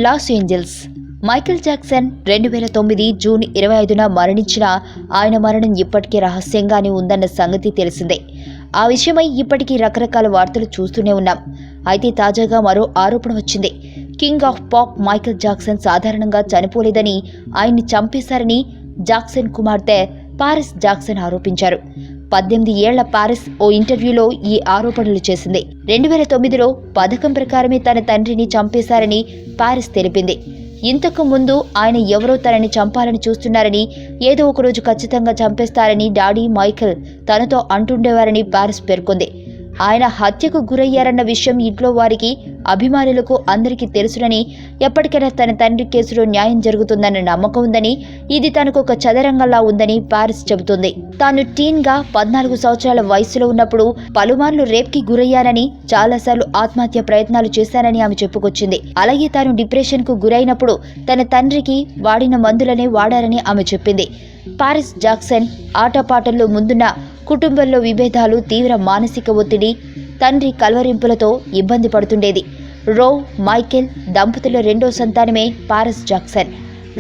Loss Angeles. Michael Jackson 2009 June 25న మరణించిన ఆయన మరణం ఇప్పటికీ రహస్యంగానే ఉందన్న సంగతి తెలిసిందే. ఆ విషయమై ఇప్పటికీ రకరకాల వార్తలు చూస్తూనే ఉన్నాం. అయితే తాజాగా మరో ఆరోపణ వచ్చింది. King of pop Michael Jackson సాధారణంగా చనిపోలేదని, ఆయన్ని చంపేశారని జాక్సన్ కుమార్తె పారిస్ జాక్సన్ ఆరోపించారు. 18 ఏళ్ల పారిస్ ఓ ఇంటర్వ్యూలో ఈ ఆరోపణలు చేసింది. 2009లో పథకం ప్రకారమే తన తండ్రిని చంపేశారని పారిస్ తెలిపింది. ఇంతకు ముందు ఆయన ఎవరో తనని చంపాలని చూస్తున్నారని, ఏదో ఒకరోజు ఖచ్చితంగా చంపేస్తారని డాడీ మైకేల్ తనతో అంటుండేవారని పారిస్ పేర్కొంది. ఆయన హత్యకు గురయ్యారన్న విషయం ఇంట్లో వారికి, అభిమానులకు అందరికీ తెలుసునని, ఎప్పటికైనా తన తండ్రి కేసులో న్యాయం జరుగుతుందన్న నమ్మకం ఉందని, ఇది తనకు ఒక చదరంగంలా ఉందని పారిస్ చెబుతుంది. తాను టీన్గా 14 సంవత్సరాల వయసులో ఉన్నప్పుడు పలుమార్లు రేప్కి గురయ్యానని, చాలాసార్లు ఆత్మహత్య ప్రయత్నాలు చేశానని ఆమె చెప్పుకొచ్చింది. అలాగే తాను డిప్రెషన్కు గురైనప్పుడు తన తండ్రికి వాడిన మందులనే వాడారని ఆమె చెప్పింది. పారిస్ జాక్సన్ ఆటపాటల్లో ముందున్న కుటుంబంలో విభేదాలు, తీవ్ర మానసిక ఒత్తిడి, తండ్రి కలవరింపులతో ఇబ్బంది పడుతుండేది. రో మైకేల్ దంపతుల రెండో సంతానమే పారిస్ జాక్సన్.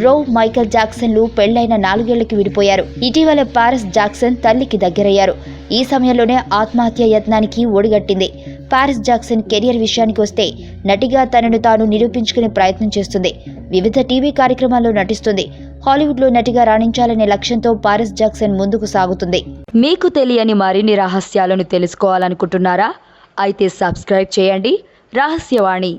రో మైకేల్ జాక్సన్లు పెళ్లైన 4 ఏళ్లకి విడిపోయారు. ఇటీవల పారిస్ జాక్సన్ తల్లికి దగ్గరయ్యారు. ఈ సమయంలోనే ఆత్మహత్య యత్నానికి ఒడిగట్టింది. పారిస్ జాక్సన్ కెరియర్ విషయానికి వస్తే నటిగా తనను తాను నిరూపించుకునే ప్రయత్నం చేస్తుంది. వివిధ టీవీ కార్యక్రమాల్లో నటిస్తుంది. హాలీవుడ్లో నటిగా రాణించాలనే లక్ష్యంతో పారిస్ జాక్సన్ ముందుకు సాగుతుంది. మీకు తెలియని మరిన్ని రహస్యాలను తెలుసుకోవాలనుకుంటున్నారా? అయితే సబ్స్క్రైబ్ చేయండి రహస్యవాణి.